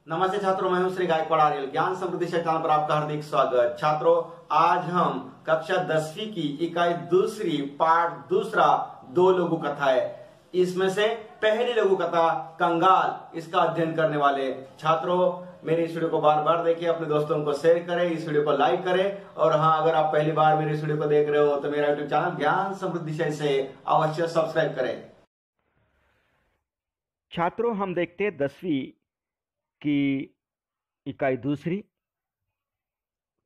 नमस्ते छात्रों, मैं हूं श्री गायकवाड़ आर्यल। ज्ञान समृद्धि से चैनल पर आपका हार्दिक स्वागत। छात्रों, आज हम कक्षा 10वीं की इकाई दूसरी पाठ दूसरा दो लघु कथाएं, इसमें से पहली लघु कथा कंगाल, इसका अध्ययन करने वाले। छात्रों, मेरी इस वीडियो को बार बार देखिए, अपने दोस्तों को शेयर करें, इस वीडियो को लाइक करें। और हाँ, अगर आप पहली बार मेरी इस वीडियो को देख रहे हो तो मेरा यूट्यूब चैनल ज्ञान समृद्धि से अवश्य सब्सक्राइब करें। छात्रों, हम देखते हैं 10वीं की इकाई दूसरी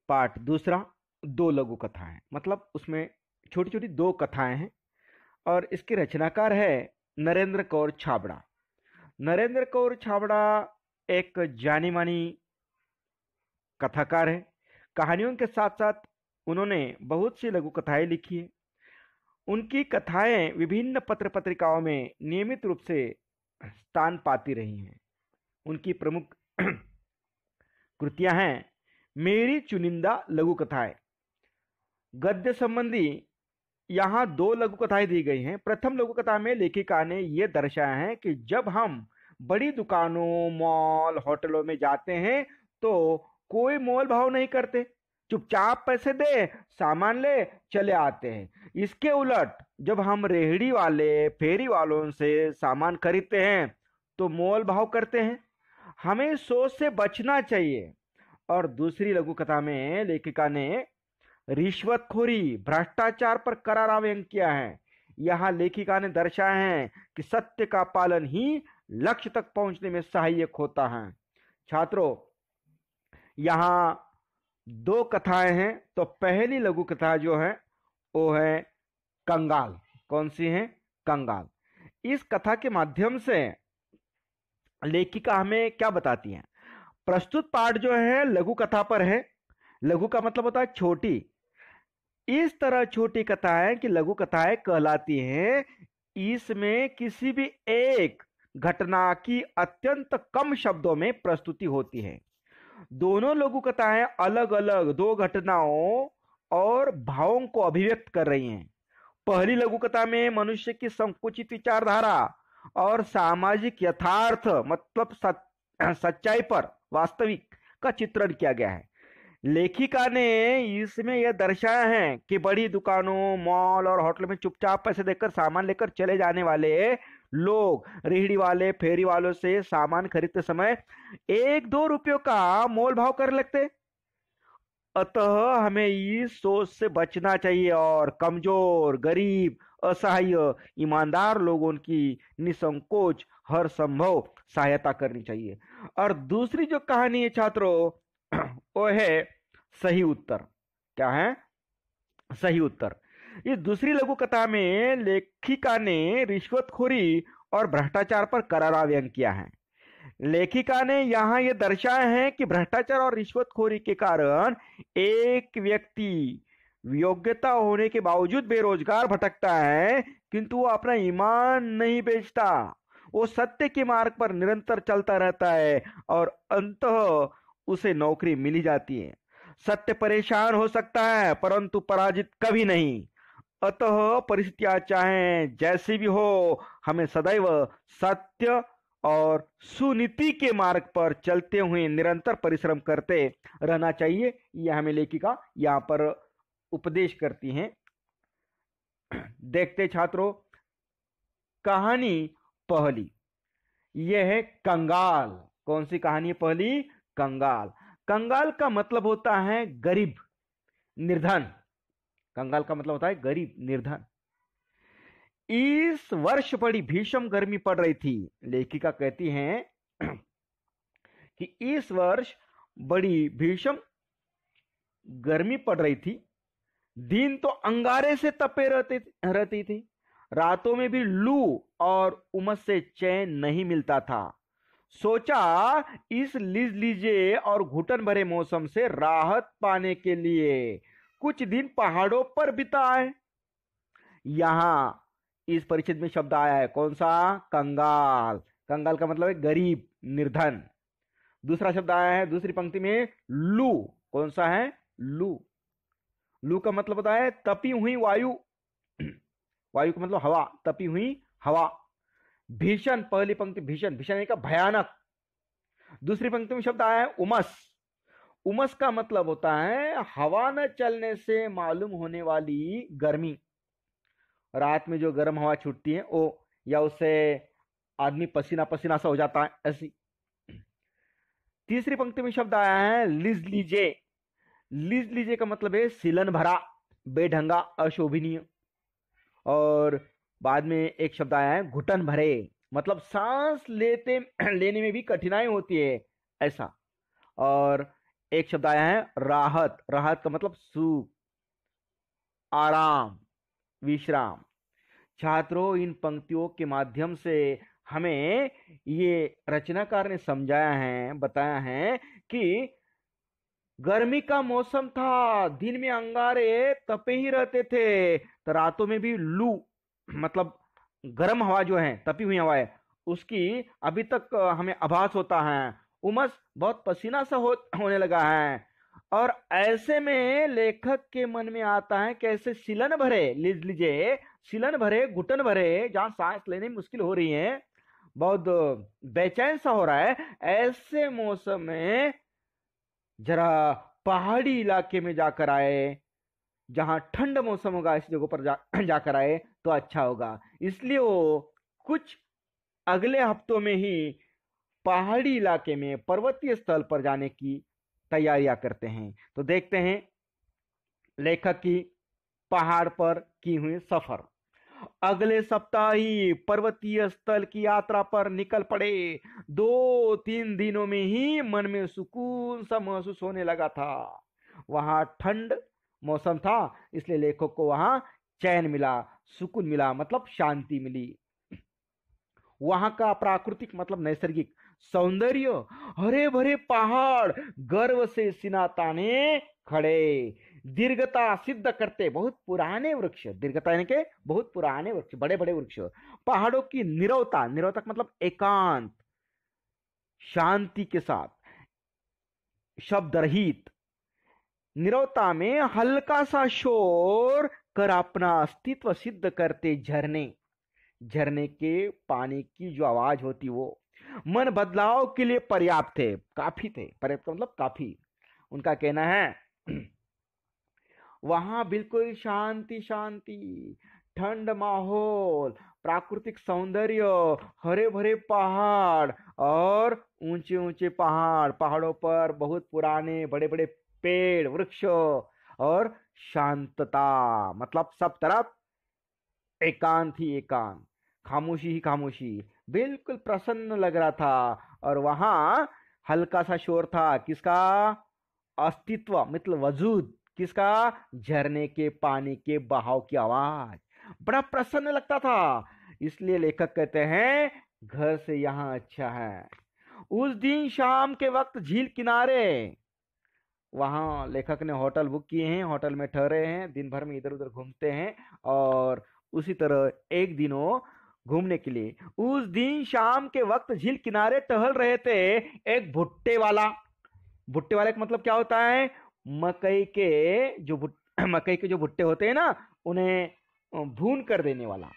पाठ दूसरा दो लघु कथाएं, मतलब उसमें छोटी छोटी दो कथाएं हैं और इसके रचनाकार है नरेंद्र कौर छाबड़ा। नरेंद्र कौर छाबड़ा एक जानी मानी कथाकार है। कहानियों के साथ साथ उन्होंने बहुत सी लघु कथाएं लिखी है। उनकी कथाएं विभिन्न पत्र पत्रिकाओं में नियमित रूप से स्थान पाती रही हैं। उनकी प्रमुख कृतियां हैं मेरी चुनिंदा लघु कथाएं। गद्य संबंधी यहाँ दो लघु कथाएं दी गई हैं। प्रथम लघु कथा में लेखिका ने यह दर्शाया है कि जब हम बड़ी दुकानों, मॉल, होटलों में जाते हैं तो कोई मोल भाव नहीं करते, चुपचाप पैसे दे, सामान ले, चले आते हैं। इसके उलट जब हम रेहड़ी वाले, फेरी वालों से सामान खरीदते हैं तो मोल भाव करते हैं। हमें सोच से बचना चाहिए। और दूसरी लघु कथा में लेखिका ने रिश्वतखोरी, भ्रष्टाचार पर करारा व्यंग किया है। यहाँ लेखिका ने दर्शाया है कि सत्य का पालन ही लक्ष्य तक पहुंचने में सहायक होता है। छात्रों, यहाँ दो कथाएं हैं। तो पहली लघु कथा जो है वो है कंगाल। कौन सी है? कंगाल। इस कथा के माध्यम से लेखिका हमें क्या बताती है? प्रस्तुत पाठ जो है लघु कथा पर है। लघु का मतलब होता है छोटी। इस तरह छोटी कथाएं कि लघु कथाएं कहलाती हैं। इसमें किसी भी एक घटना की अत्यंत कम शब्दों में प्रस्तुति होती है। दोनों लघु कथाएं अलग अलग दो घटनाओं और भावों को अभिव्यक्त कर रही हैं। पहली लघु कथा में मनुष्य की संकुचित विचारधारा और सामाजिक यथार्थ, मतलब सच्चाई पर वास्तविक का चित्रण किया गया है। लेखिका ने इसमें यह दर्शाया है कि बड़ी दुकानों, मॉल और होटल में चुपचाप पैसे देकर सामान लेकर चले जाने वाले लोग रेहड़ी वाले, फेरी वालों से सामान खरीदते समय 1-2 रुपयों का मोल भाव कर लगते। अतः हमें इस सोच से बचना चाहिए और कमजोर, गरीब, असहाय, ईमानदार लोगों की निसंकोच हर संभव सहायता करनी चाहिए। और दूसरी जो कहानी है छात्रों, वो है सही उत्तर। क्या है? सही उत्तर। इस दूसरी लघु कथा में लेखिका ने रिश्वतखोरी और भ्रष्टाचार पर करारा व्यंग किया है। लेखिका ने यहाँ यह दर्शाया है कि भ्रष्टाचार और रिश्वतखोरी के कारण एक व्यक्ति योग्यता होने के बावजूद बेरोजगार भटकता है, किंतु वो अपना ईमान नहीं बेचता। वो सत्य के मार्ग पर निरंतर चलता रहता है और अंततः उसे नौकरी मिल जाती है। सत्य परेशान हो सकता है परंतु पराजित कभी नहीं। अतः परिस्थितियां चाहे जैसी भी हो, हमें सदैव सत्य और सुनीति के मार्ग पर चलते हुए निरंतर परिश्रम करते रहना चाहिए। यह हमें लेखिका यहाँ पर उपदेश करती हैं। देखते छात्रों, कहानी पहली, यह है कंगाल। कौन सी कहानी है पहली? कंगाल। कंगाल का मतलब होता है गरीब, निर्धन। कंगाल का मतलब होता है गरीब, निर्धन। इस वर्ष बड़ी भीषण गर्मी पड़ रही थी। लेखिका कहती हैं कि इस वर्ष बड़ी भीषण गर्मी पड़ रही थी। दिन तो अंगारे से तपे रहती थी। रातों में भी लू और उमस से चैन नहीं मिलता था। सोचा इस लीजे और घुटन भरे मौसम से राहत पाने के लिए कुछ दिन पहाड़ों पर बिताए। यहां इस परिच्छेद में शब्द आया है, कौन सा? कंगाल। कंगाल का मतलब है गरीब, निर्धन। दूसरा शब्द आया है दूसरी पंक्ति में, लू। कौन सा है? लू। लू का मतलब होता है तपी हुई वायु। वायु का मतलब हवा, तपी हुई हवा। भीषण, पहली पंक्ति भीषण, भीषण का भयानक। दूसरी पंक्ति में शब्द आया है उमस। उमस का मतलब होता है हवा न चलने से मालूम होने वाली गर्मी। रात में जो गर्म हवा छूटती है वो, या उससे आदमी पसीना पसीना सा हो जाता है, ऐसी। तीसरी पंक्ति में शब्द आया है लिज लीजे। लिज लीजे का मतलब है सिलन भरा, बेढंगा, अशोभनीय। और बाद में एक शब्द आया है घुटन भरे, मतलब सांस लेने में भी कठिनाई होती है, ऐसा। और एक शब्द आया है राहत। राहत का मतलब सुख, आराम, विश्राम। छात्रों, इन पंक्तियों के माध्यम से हमें ये रचनाकार ने समझाया है, बताया है कि गर्मी का मौसम था, दिन में अंगारे तपे ही रहते थे, तो रातों में भी लू मतलब गर्म हवा जो है, तपी हुई हवा है, उसकी अभी तक हमें आभास होता है। उमस, बहुत पसीना सा होने लगा है। और ऐसे में लेखक के मन में आता है कि ऐसे सिलन भरे, लीजिए सिलन भरे, घुटन भरे, जहां सांस लेने में मुश्किल हो रही है, बहुत बेचैन सा हो रहा है, ऐसे मौसम में जरा पहाड़ी इलाके में जाकर आए, जहां ठंड मौसम होगा, इस जगह पर जाकर आए तो अच्छा होगा। इसलिए वो कुछ अगले हफ्तों में ही पहाड़ी इलाके में, पर्वतीय स्थल पर जाने की तैयारियां करते हैं। तो देखते हैं लेखक की पहाड़ पर की हुई सफर। अगले सप्ताह ही पर्वतीय स्थल की यात्रा पर निकल पड़े। 2-3 दिनों में ही मन में सुकून सा महसूस होने लगा था। वहां ठंड मौसम था, इसलिए लेखक को वहां चैन मिला, सुकून मिला, मतलब शांति मिली। वहां का प्राकृतिक मतलब नैसर्गिक सौंदर्य, हरे भरे पहाड़ गर्व से सीना ताने खड़े, दीर्घता सिद्ध करते बहुत पुराने वृक्ष, दीर्घता यानी के बहुत पुराने वृक्ष, बड़े बड़े वृक्ष, पहाड़ों की नीरवता, नीरवता का मतलब एकांत, शांति के साथ, शब्द रहित, नीरवता में हल्का सा शोर कर अपना अस्तित्व सिद्ध करते झरने, झरने के पानी की जो आवाज होती वो मन बदलाव के लिए पर्याप्त थे, काफी थे। पर्याप्त मतलब काफी, उनका कहना है। वहां बिल्कुल शांति शांति, ठंड माहौल, प्राकृतिक सौंदर्य, हरे भरे पहाड़ और ऊंचे ऊंचे पहाड़, पहाड़ों पर बहुत पुराने बड़े बड़े पेड़ वृक्ष और शांतता, मतलब सब तरफ एकांत ही एकांत, खामोशी ही खामोशी, बिल्कुल प्रसन्न लग रहा था। और वहां हल्का सा शोर था, किसका? अस्तित्व मतलब वजूद, किसका? झरने के पानी के बहाव की आवाज, बड़ा प्रसन्न लगता था। इसलिए लेखक कहते हैं घर से यहां अच्छा है। उस दिन शाम के वक्त झील किनारे, वहां लेखक ने होटल बुक किए हैं, होटल में ठहरे हैं, दिन भर में इधर उधर घूमते हैं और उसी तरह एक दिनों घूमने के लिए उस दिन शाम के वक्त झील किनारे टहल रहे थे एक भुट्टे वाला। भुट्टे वाले का मतलब क्या होता है? मकई के जो भुट्टे होते हैं ना, उन्हें भून कर देने वाला,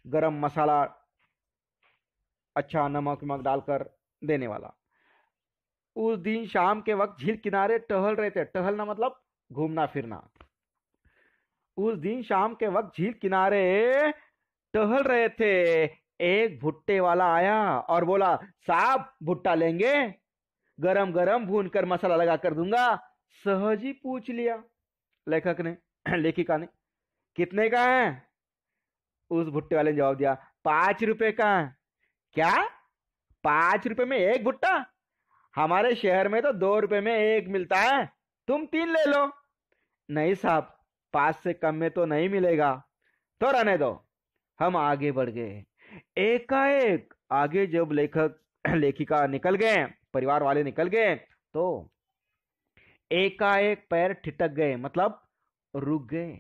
गरम मसाला, अच्छा नमक वमक डालकर देने वाला। उस दिन शाम के वक्त झील किनारे टहल रहे थे, टहलना मतलब घूमना फिरना। उस दिन शाम के वक्त झील किनारे टहल रहे थे, एक भुट्टे वाला आया और बोला, साहब भुट्टा लेंगे? गरम गरम भून कर मसाला लगा कर दूंगा। सहज ही पूछ लिया लेखक ने, लेखिका ने, कितने का है? उस भुट्टे वाले ने जवाब दिया, 5 रुपए का है। क्या 5 रुपए में एक भुट्टा? हमारे शहर में तो 2 रुपए में एक मिलता है, तुम 3 ले लो। नहीं साहब, 5 से कम में तो नहीं मिलेगा, तो रहने दो। हम आगे बढ़ गए। एकाएक आगे जब लेखिका निकल गए, परिवार वाले निकल गए, तो एकाएक पैर ठिठक गए, मतलब रुक गए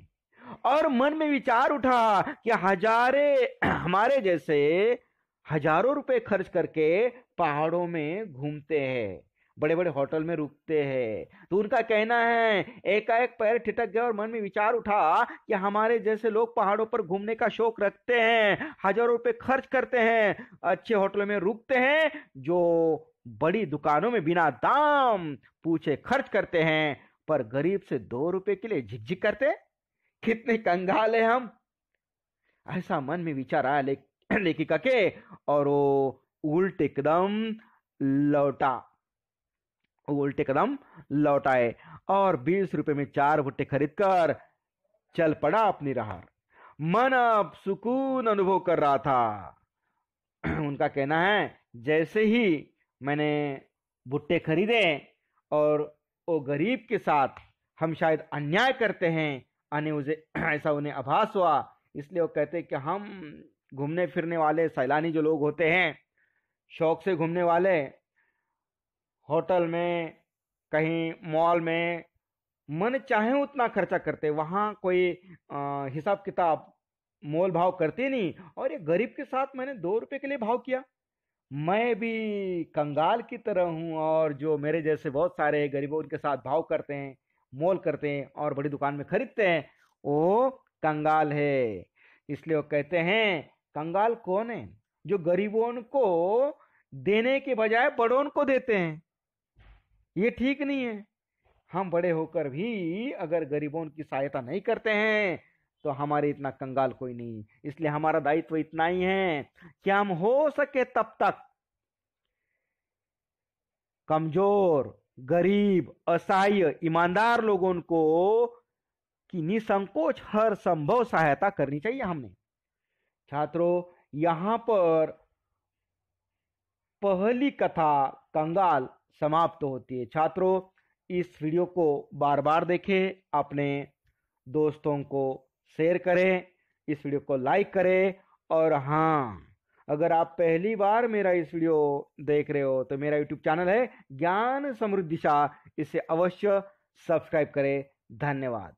और मन में विचार उठा कि हमारे जैसे हजारों रुपए खर्च करके पहाड़ों में घूमते हैं, बड़े बड़े होटल में रुकते हैं, तो उनका कहना है एकाएक पैर ठिठक गए और मन में विचार उठा कि हमारे जैसे लोग पहाड़ों पर घूमने का शौक रखते हैं, हजारों रुपए खर्च करते हैं, अच्छे होटलों में रुकते हैं, जो बड़ी दुकानों में बिना दाम पूछे खर्च करते हैं, पर गरीब से 2 रुपए के लिए झिकझिक करते। कितने कंगाल है हम। ऐसा मन में विचार आया लेखिका के, और वो उल्टे कदम लौटाए और 20 रुपए में 4 भुट्टे खरीद कर चल पड़ा अपनी राह। मन अब सुकून अनुभव कर रहा था। उनका कहना है, जैसे ही मैंने भुट्टे खरीदे और वो गरीब के साथ हम शायद अन्याय करते हैं, ऐसा उन्हें आभास हुआ। इसलिए वो कहते हैं कि हम घूमने फिरने वाले सैलानी जो लोग होते हैं, शौक से घूमने वाले, होटल में, कहीं मॉल में मन चाहे उतना खर्चा करते, वहां कोई हिसाब किताब मोल भाव करते नहीं। और ये गरीब के साथ मैंने 2 रुपए के लिए भाव किया। मैं भी कंगाल की तरह हूं, और जो मेरे जैसे बहुत सारे गरीबों उनके साथ भाव करते हैं, मोल करते हैं और बड़ी दुकान में खरीदते हैं, वो कंगाल है। इसलिए वो कहते हैं, कंगाल कौन है? जो गरीबों को देने के बजाय बड़ों को देते हैं। ये ठीक नहीं है। हम बड़े होकर भी अगर गरीबों की सहायता नहीं करते हैं तो हमारे इतना कंगाल कोई नहीं। इसलिए हमारा दायित्व इतना ही है कि हम हो सके तब तक कमजोर, गरीब, असहाय, ईमानदार लोगों को की निसंकोच हर संभव सहायता करनी चाहिए हमने। छात्रों, यहां पर पहली कथा कंगाल समाप्त होती है। छात्रों, इस वीडियो को बार बार देखें, अपने दोस्तों को शेयर करें, इस वीडियो को लाइक करें। और हाँ, अगर आप पहली बार मेरा इस वीडियो देख रहे हो तो मेरा यूट्यूब चैनल है ज्ञान समृद्धि शाह, इसे अवश्य सब्सक्राइब करें। धन्यवाद।